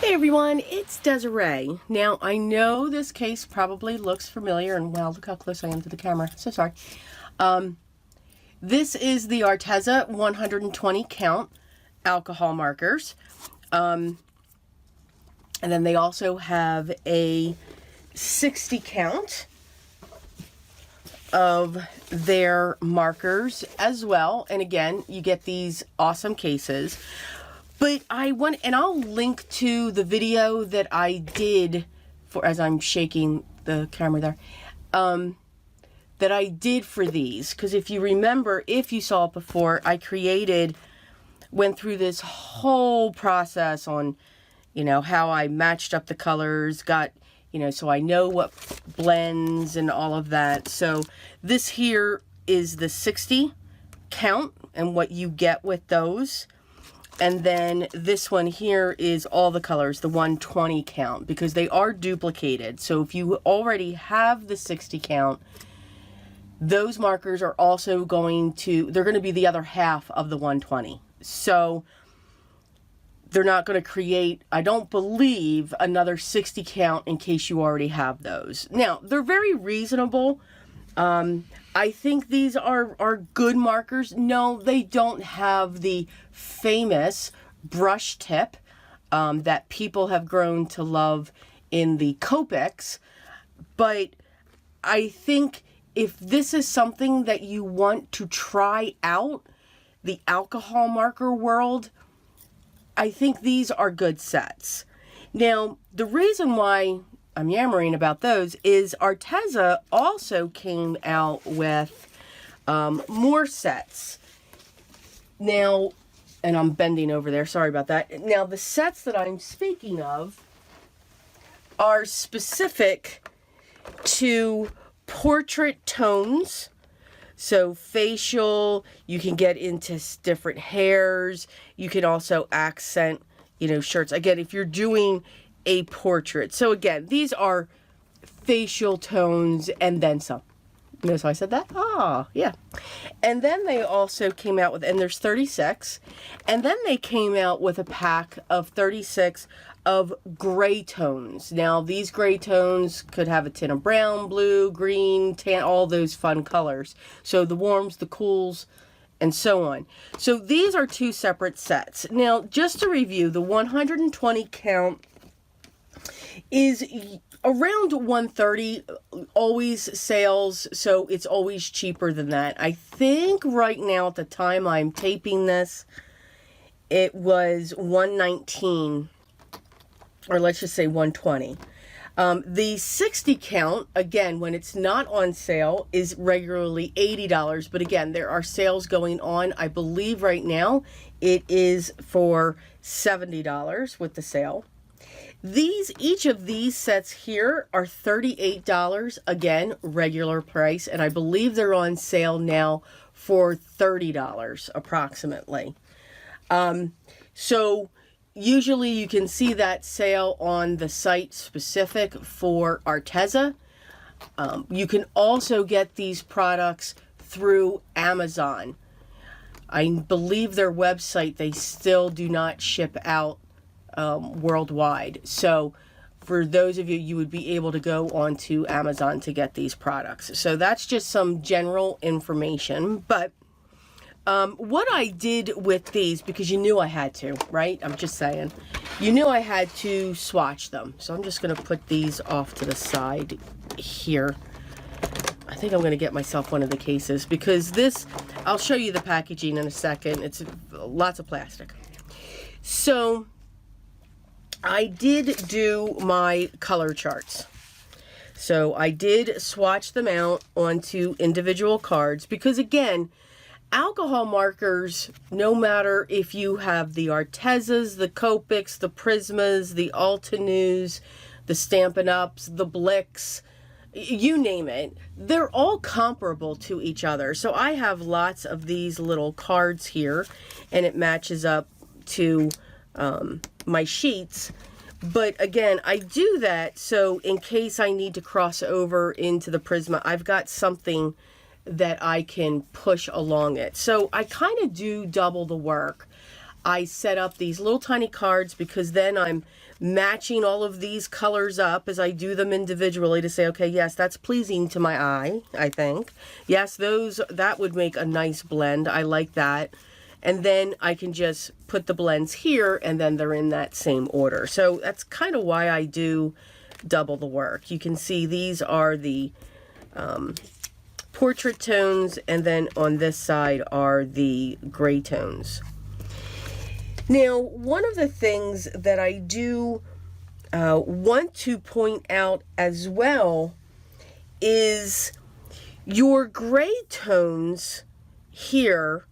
Hey everyone, it's Desiree. Now, I know this case probably looks familiar, and wow, look how close I am to the camera. So sorry. This is the ARTEZA 120 count alcohol markers. And then they also have a 60 count of their markers as well. And again, you get these awesome cases. But and I'll link to the video that I did for, as I'm shaking the camera there, that I did for these. Because if you remember, if you saw it before, I went through this whole process on, how I matched up the colors, so I know what blends and all of that. So this here is the 60 count and what you get with those. And then this one here is all the colors, the 120 count, because they are duplicated. So if you already have the 60 count, those markers are also they're going to be the other half of the 120. So they're not going to create, I don't believe, another 60 count in case you already have those. Now, they're very reasonable. I think these are good markers. No, they don't have the famous brush tip that people have grown to love in the Copics, but I think if this is something that you want to try out, the alcohol marker world, I think these are good sets. Now, the reason why I'm yammering about those is ARTEZA also came out with more sets. Now, and I'm bending over there, sorry about that. Now, the sets that I'm speaking of are specific to portrait tones. So facial, you can get into different hairs. You can also accent, shirts. Again, if you're doing a portrait. So again, these are facial tones and then some. Notice how I said that? Ah, yeah. And then they also came out with, and there's 36, and then they came out with a pack of 36 of gray tones. Now, these gray tones could have a tint of brown, blue, green, tan, all those fun colors. So the warms, the cools, and so on. So these are two separate sets. Now, just to review, the 120 count is around 130, always sales, so it's always cheaper than that. I think right now at the time I'm taping this, it was 119, or let's just say 120. The 60 count, again, when it's not on sale, is regularly $80, but again, there are sales going on. I believe right now it is for $70 with the sale. Each of these sets here are $38, again, regular price, and I believe they're on sale now for $30 approximately. So usually you can see that sale on the site specific for ARTEZA. You can also get these products through Amazon. I believe their website, they still do not ship out worldwide. So for those of you, you would be able to go onto Amazon to get these products. So that's just some general information. But what I did with these, because you knew I had to, right? I'm just saying. You knew I had to swatch them. So I'm just going to put these off to the side here. I think I'm going to get myself one of the cases, because this, I'll show you the packaging in a second. It's lots of plastic. So I did do my color charts. So I did swatch them out onto individual cards, because again, alcohol markers, no matter if you have the ARTEZAs, the Copics, the Prismas, the Altenews, the Stampin' Ups, the Blicks, you name it, they're all comparable to each other. So I have lots of these little cards here, and it matches up to my sheets. But again, I do that so in case I need to cross over into the Prisma, I've got something that I can push along it. So I kind of do double the work. I set up these little tiny cards because then I'm matching all of these colors up as I do them individually to say, okay, yes, that's pleasing to my eye, I think. Yes, that would make a nice blend. I like that. And then I can just put the blends here and then they're in that same order. So that's kind of why I do double the work. You can see these are the portrait tones, and then on this side are the gray tones. Now, one of the things that I do want to point out as well is your gray tones here,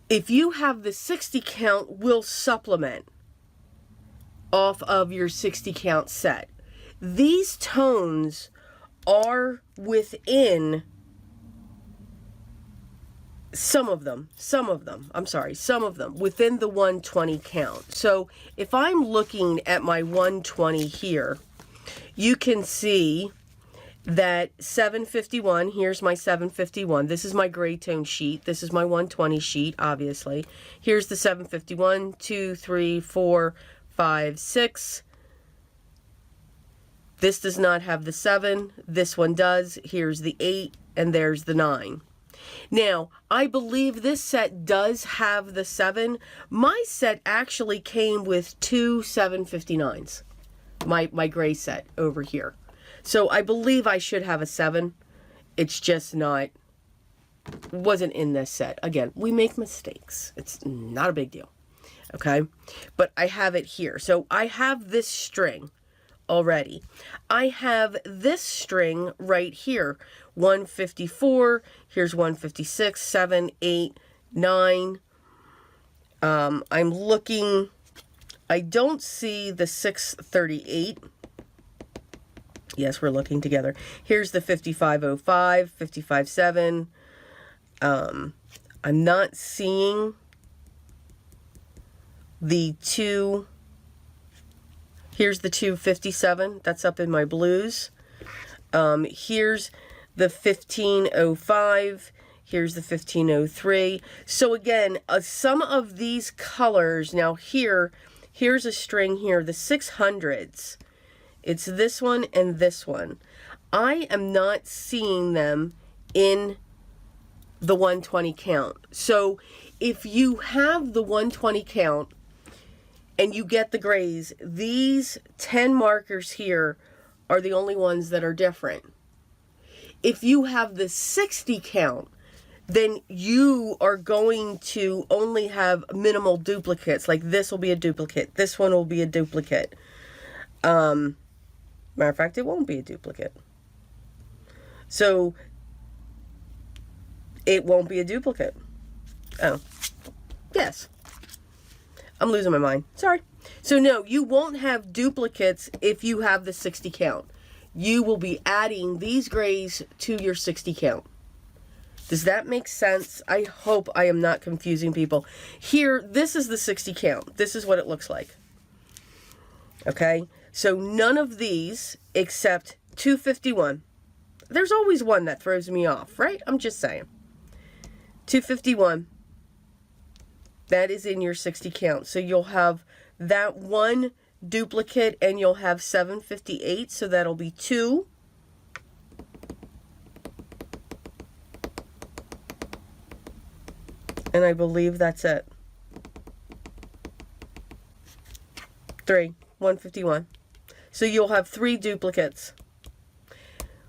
if you have the 60 count, will supplement off of your 60 count set. These tones are within some of them within the 120 count. So if I'm looking at my 120 here, you can see that 751, here's my 751. This is my gray tone sheet. This is my 120 sheet, obviously. Here's the 751, 2, 3, 4, 5, 6. This does not have the 7. This one does. Here's the 8, and there's the 9. Now, I believe this set does have the 7. My set actually came with 2 759s. My gray set over here. So I believe I should have a 7. It's just not, wasn't in this set. Again, we make mistakes. It's not a big deal. Okay? But I have it here. So I have this string already. I have this string right here. 154, here's 156, 7, 8, 9. I'm looking, I don't see the 638. Yes, we're looking together. Here's the 5505, 557. I'm not seeing the 2. Here's the 257. That's up in my blues. Here's the 1505. Here's the 1503. So again, some of these colors, now here's a string here, the 600s. It's this one and this one. I am not seeing them in the 120 count. So if you have the 120 count and you get the grays, these 10 markers here are the only ones that are different. If you have the 60 count, then you are going to only have minimal duplicates. Like this will be a duplicate. This one will be a duplicate. Matter of fact, it won't be a duplicate. So it won't be a duplicate. Oh, yes. I'm losing my mind. Sorry. So no, you won't have duplicates if you have the 60 count. You will be adding these grays to your 60 count. Does that make sense? I hope I am not confusing people. Here, this is the 60 count. This is what it looks like. Okay? So none of these except 251. There's always one that throws me off, right? I'm just saying. 251. That is in your 60 count. So you'll have that one duplicate and you'll have 758. So that'll be 2. And I believe that's it. 3. 151. So you'll have 3 duplicates.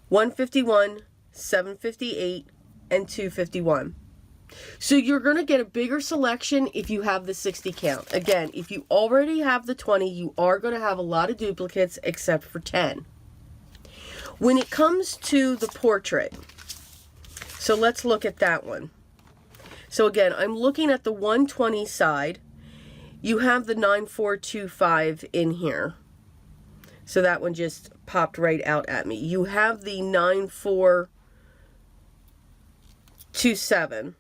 151, 758, and 251. So you're going to get a bigger selection if you have the 60 count. Again, if you already have the 20, you are going to have a lot of duplicates except for 10. When it comes to the portrait, so let's look at that one. So again, I'm looking at the 120 side. You have the 9425 in here. So that one just popped right out at me. You have the 9427.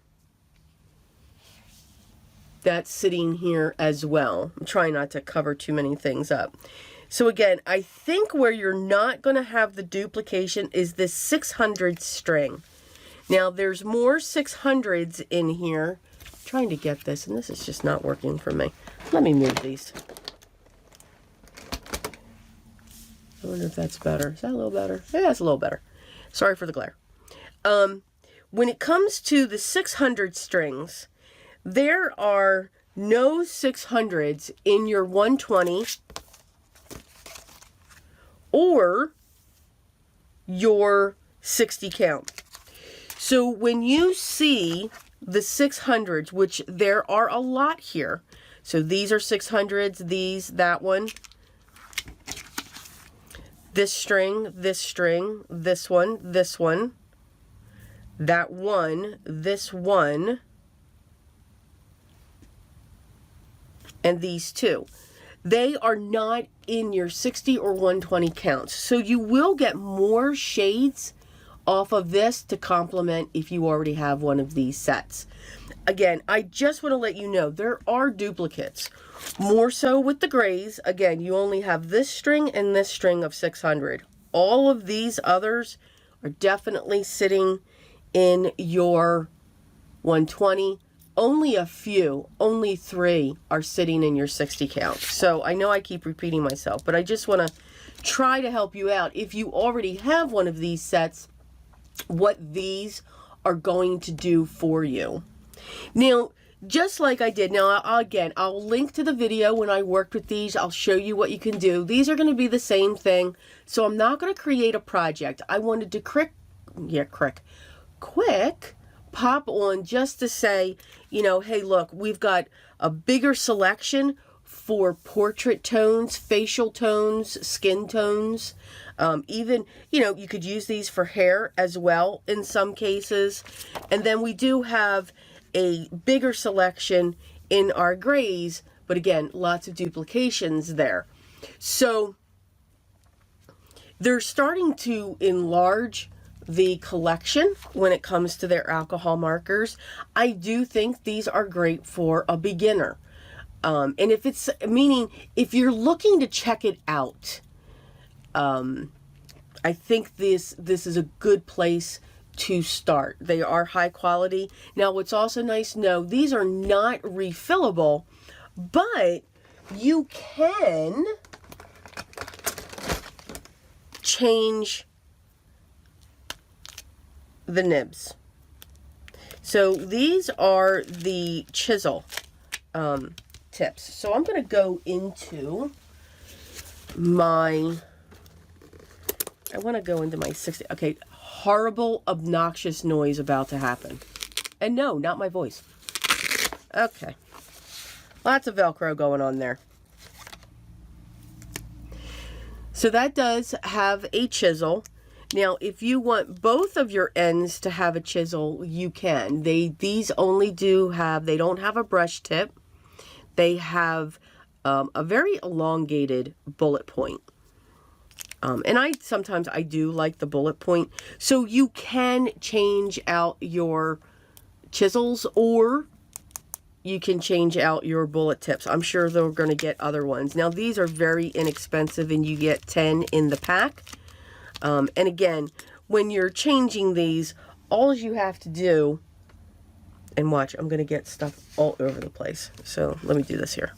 That's sitting here as well. I'm trying not to cover too many things up. So again, I think where you're not going to have the duplication is this 600 string. Now there's more 600s in here. I'm trying to get this, and this is just not working for me. Let me move these. I wonder if that's better. Is that a little better? Yeah, it's a little better. Sorry for the glare. When it comes to the 600 strings, there are no 600s in your 120 or your 60 count. So when you see the 600s, which there are a lot here, so these are 600s, these, that one, this string, this one, that one, this one, and these two. They are not in your 60 or 120 counts. So you will get more shades off of this to complement if you already have one of these sets. Again, I just want to let you know there are duplicates. More so with the grays. Again, you only have this string and this string of 600. All of these others are definitely sitting in your 120. Only a few, only 3 are sitting in your 60 count. So I know I keep repeating myself, but I just want to try to help you out. If you already have one of these sets, what these are going to do for you. Now, just like I did, now again, I'll link to the video when I worked with these. I'll show you what you can do. These are going to be the same thing. So I'm not going to create a project. I wanted to quick pop on just to say, you know, hey, look, we've got a bigger selection for portrait tones, facial tones, skin tones. Even, you know, you could use these for hair as well in some cases. And then we do have a bigger selection in our grays, but again, lots of duplications there. So they're starting to enlarge the collection when it comes to their alcohol markers. I do think these are great for a beginner. And if it's, meaning if you're looking to check it out, I think this is a good place to start. They are high quality. Now, what's also nice to know, these are not refillable, but you can change the nibs. So these are the Chisel tips. So I'm going to go into my, I want to go into my 60. Okay, horrible, obnoxious noise about to happen. And no, not my voice. Okay. Lots of Velcro going on there. So that does have a chisel. Now, if you want both of your ends to have a chisel, you can. These only do have, they don't have a brush tip. They have a very elongated bullet point. And sometimes I do like the bullet point. So you can change out your chisels, or you can change out your bullet tips. I'm sure they're going to get other ones. Now, these are very inexpensive, and you get 10 in the pack. And again, when you're changing these, all you have to do, and watch, I'm going to get stuff all over the place. So let me do this here.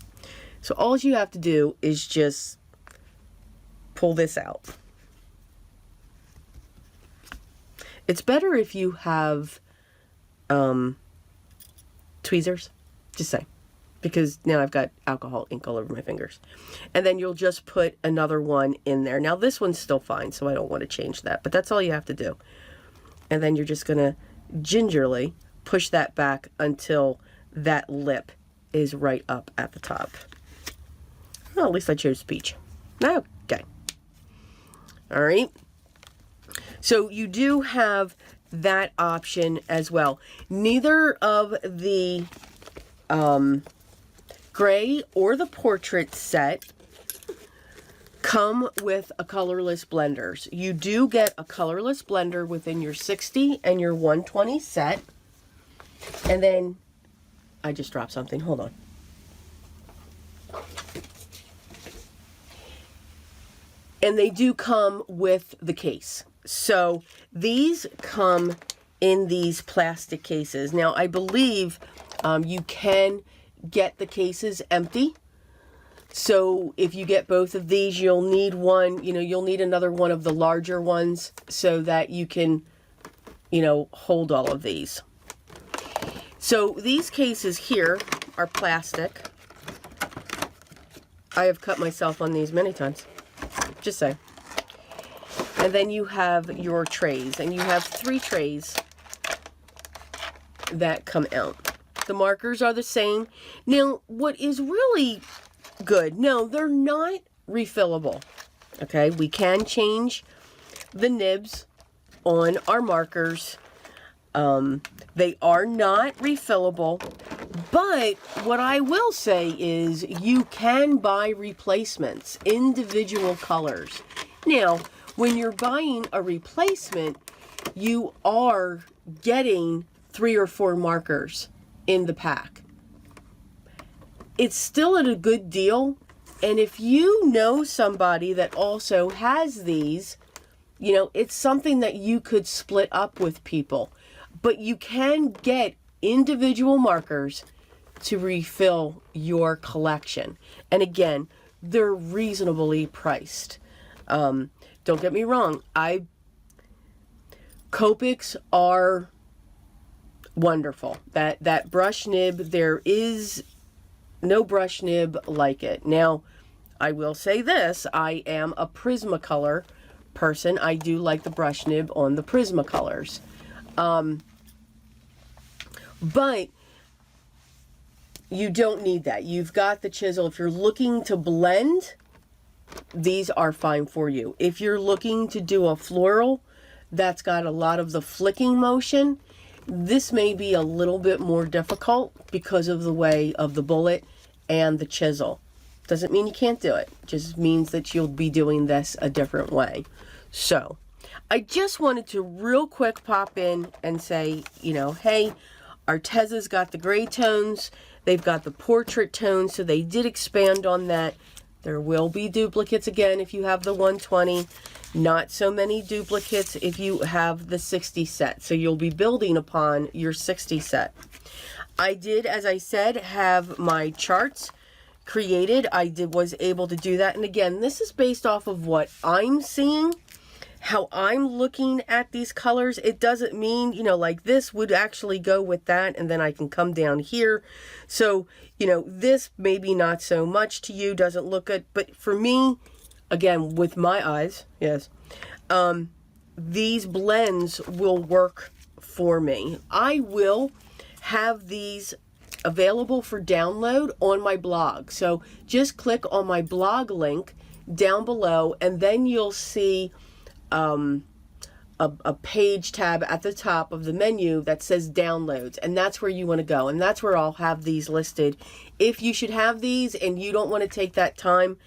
So all you have to do is just pull this out. It's better if you have tweezers, just say, because now I've got alcohol ink all over my fingers. And then you'll just put another one in there. Now this one's still fine, so I don't want to change that, but that's all you have to do. And then you're just going to gingerly push that back until that lip is right up at the top. Well, at least I chose peach. Okay. All right. So you do have that option as well. Neither of the gray or the portrait set come with a colorless blenders. You do get a colorless blender within your 60 and your 120 set. And then I just dropped something. Hold on. And they do come with the case. So these come in these plastic cases. Now, I believe You can get the cases empty. So if you get both of these, you'll need one, you'll need another one of the larger ones so that you can, hold all of these. So these cases here are plastic. I have cut myself on these many times, just saying. And then you have your trays, and you have 3 trays that come out. The markers are the same. Now, what is really good, no, they're not refillable. Okay, we can change the nibs on our markers. They are not refillable, but what I will say is you can buy replacements, individual colors. Now, when you're buying a replacement, you are getting 3 or 4 markers in the pack. It's still at a good deal, and if you know somebody that also has these, it's something that you could split up with people. But you can get individual markers to refill your collection. And again, they're reasonably priced. Don't get me wrong, Copics are wonderful. That brush nib, there is no brush nib like it. Now, I will say this, I am a Prismacolor person. I do like the brush nib on the Prismacolors. But you don't need that. You've got the chisel. If you're looking to blend, these are fine for you. If you're looking to do a floral that's got a lot of the flicking motion, this may be a little bit more difficult because of the way of the bullet and the chisel. Doesn't mean you can't do it. Just means that you'll be doing this a different way. So, I just wanted to real quick pop in and say, hey, Arteza's got the gray tones. They've got the portrait tones, so they did expand on that. There will be duplicates again if you have the 120. Not so many duplicates if you have the 60 set. So you'll be building upon your 60 set. I did, as I said, have my charts created. I was able to do that. And again, this is based off of what I'm seeing, how I'm looking at these colors. It doesn't mean, like this would actually go with that, and then I can come down here. So, this maybe not so much to you, doesn't look good, but for me, again, with my eyes, yes, these blends will work for me. I will have these available for download on my blog. So just click on my blog link down below, and then you'll see a page tab at the top of the menu that says downloads, and that's where you want to go, and that's where I'll have these listed. If you should have these and you don't want to take that time,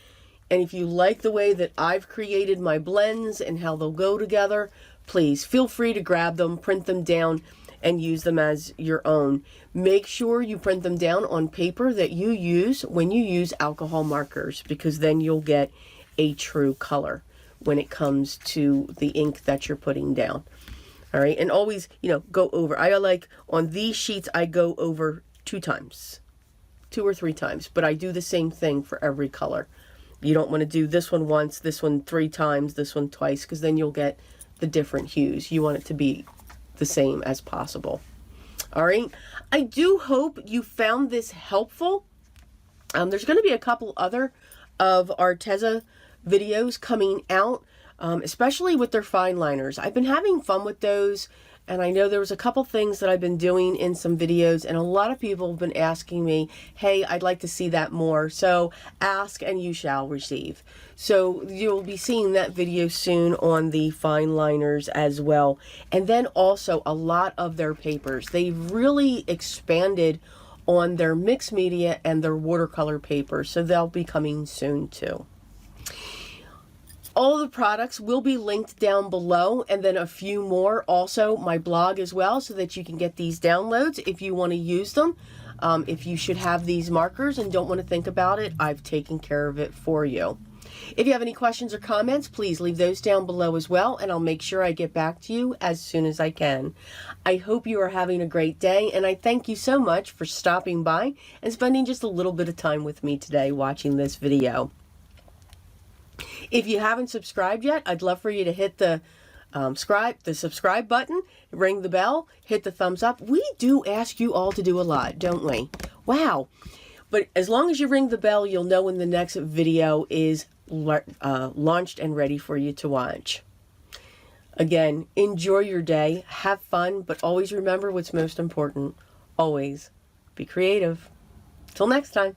and if you like the way that I've created my blends and how they'll go together, please feel free to grab them, print them down, and use them as your own. Make sure you print them down on paper that you use when you use alcohol markers, because then you'll get a true color when it comes to the ink that you're putting down. All right, and always, go over. I like on these sheets, I go over 2 times, 2 or 3 times, but I do the same thing for every color. You don't want to do this one once, this one 3 times, this one twice, because then you'll get the different hues. You want it to be the same as possible. All right, I do hope you found this helpful. There's going to be a couple other of Arteza videos coming out, especially with their fine liners. I've been having fun with those, and I know there was a couple things that I've been doing in some videos, and a lot of people have been asking me, hey, I'd like to see that more. So ask and you shall receive. So you'll be seeing that video soon on the fine liners as well. And then also a lot of their papers. They've really expanded on their mixed media and their watercolor papers, so they'll be coming soon too. All the products will be linked down below, and then a few more, also my blog as well, so that you can get these downloads if you want to use them. If you should have these markers and don't want to think about it, I've taken care of it for you. If you have any questions or comments, please leave those down below as well, and I'll make sure I get back to you as soon as I can. I hope you are having a great day, and I thank you so much for stopping by and spending just a little bit of time with me today watching this video. If you haven't subscribed yet, I'd love for you to hit the subscribe button, ring the bell, hit the thumbs up. We do ask you all to do a lot, don't we? Wow. But as long as you ring the bell, you'll know when the next video is launched and ready for you to watch. Again, enjoy your day, have fun, but always remember what's most important. Always be creative. Till next time.